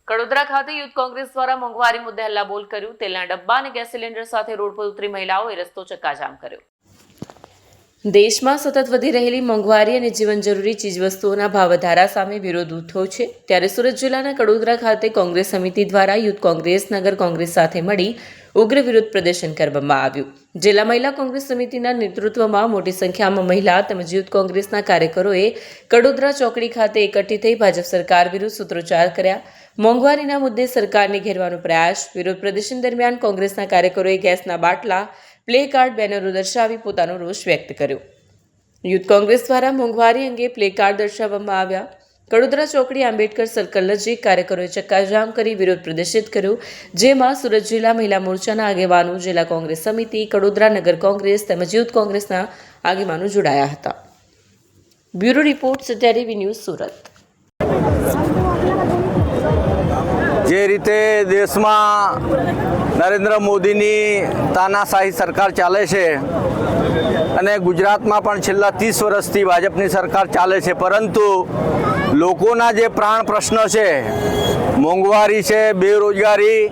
કડોદરા ખાતે યુથ કોંગ્રેસ દ્વારા મોંઘવારી મુદ્દે હલ્લાબોલ કર્યું. તેલના ડબ્બા અને ગેસ સિલિન્ડર સાથે રોડ પર ઉતરી મહિલાઓએ રસ્તો ચક્કાજામ કર્યો. દેશમાં સતત વધી રહેલી મોંઘવારી અને જીવન જરૂરી ચીજવસ્તુઓના ભાવ વધારા સામે વિરોધ ઉઠ્યો છે. ત્યારે સુરત જિલ્લાના કડોદરા ખાતે કોંગ્રેસ સમિતિ દ્વારા યુથ કોંગ્રેસ નગર કોંગ્રેસ સાથે મળી ઉગ્ર વિરોધ પ્રદર્શન કરવામાં આવ્યું. જિલ્લા મહિલા કોંગ્રેસ સમિતિના નેતૃત્વમાં મોટી સંખ્યામાં મહિલા તેમજ યુથ કોંગ્રેસના કાર્યકરોએ કડોદરા ચોકડી ખાતે એકઠી થઈ ભાજપ સરકાર વિરુદ્ધ સૂત્રોચ્ચાર કર્યા. મોંઘવારીના મુદ્દે સરકારને ઘેરવાનો પ્રયાસ. વિરોધ પ્રદર્શન દરમિયાન કોંગ્રેસના કાર્યકરોએ ગેસના બાટલા, પ્લે કાર્ડ, બેનરો દર્શાવી પોતાનો રોષ વ્યક્ત કર્યો. યુથ કોંગ્રેસ દ્વારા મોંઘવારી અંગે પ્લે કાર્ડ દર્શાવવામાં આવ્યા. કડોદરા ચોકડી આંબેડકર સર્કલ નજીક કાર્યકરોએ ચક્કાજામ કરી વિરોધ પ્રદર્શિત કર્યો, જેમાં સુરત જિલ્લા મહિલા મોરચાના આગેવાનો, જિલ્લા કોંગ્રેસ સમિતિ, કડોદરા નગર કોંગ્રેસ તેમજ યુથ કોંગ્રેસના આગેવાનો જોડાયા હતા. Bureau report, Satya TV news, Surat. જે રીતે દેશમાં નરેન્દ્ર મોદીની તાનાશાહી સરકાર ચાલે છે અને ગુજરાતમાં પણ છેલ્લા 30 વર્ષથી ભાજપની સરકાર ચાલે છે, પરંતુ લોકોના જે પ્રાણ પ્રશ્ન છે, મોંઘવારી છે, બેરોજગારી,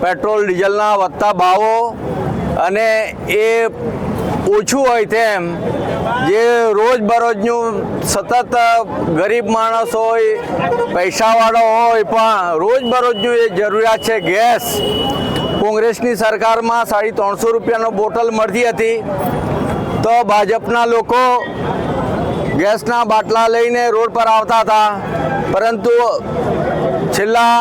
પેટ્રોલ ડીઝલના વધતા ભાવો અને એ ઓછું હોય તેમ જે રોજબરોજનું સતત ગરીબ માણસ હોય, પૈસાવાળો હોય, પણ રોજબરોજનું એ જરૂરિયાત છે ગેસ. કોંગ્રેસની સરકારમાં 350 રૂપિયાનો બોટલ મળતી હતી તો ભાજપના લોકો ગેસના બાટલા લઈને રોડ પર આવતા હતા, પરંતુ છેલ્લા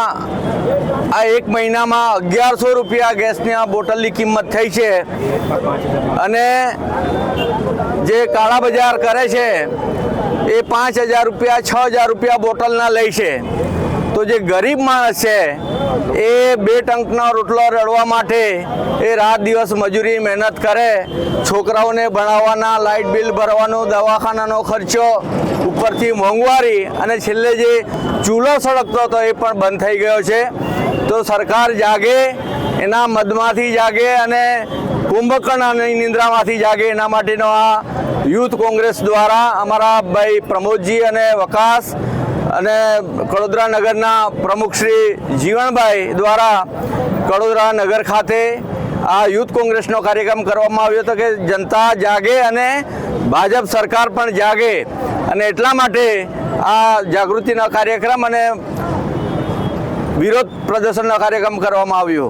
આ એક મહિનામાં 1100 રૂપિયા ગેસની આ બોટલની કિંમત થઈ છે અને જે કાળા બજાર કરે છે એ 5000 રૂપિયા 6000 રૂપિયા બોટલના લે છે. તો જે ગરીબ માણસ છે એ 2 ટંકનો રોટલો રળવા માટે એ રાત દિવસ મજૂરી મહેનત કરે, છોકરાઓને ભણાવવાના, લાઇટ બિલ ભરવાનો, દવાખાનાનો ખર્ચો, ઉપરથી મોંઘવારી અને છેલ્લે જે ચૂલો સળગતો હતો એ પણ બંધ થઈ ગયો છે. તો સરકાર જાગે, એના મદમાંથી જાગે અને કુંભકર્ણની નિંદ્રામાંથી જાગે, એના માટેનો આ યુથ કોંગ્રેસ દ્વારા અમારા ભાઈ પ્રમોદજી અને વકાસ અને કડોદરા નગરના પ્રમુખ શ્રી જીવણભાઈ દ્વારા કડોદરા નગર ખાતે આ યુથ કોંગ્રેસનો કાર્યક્રમ કરવામાં આવ્યો હતો કે જનતા જાગે અને ભાજપ સરકાર પણ જાગે, અને એટલા માટે આ જાગૃતિનો કાર્યક્રમ અને વિરોધ પ્રદર્શનનો કાર્યક્રમ કરવામાં આવ્યો.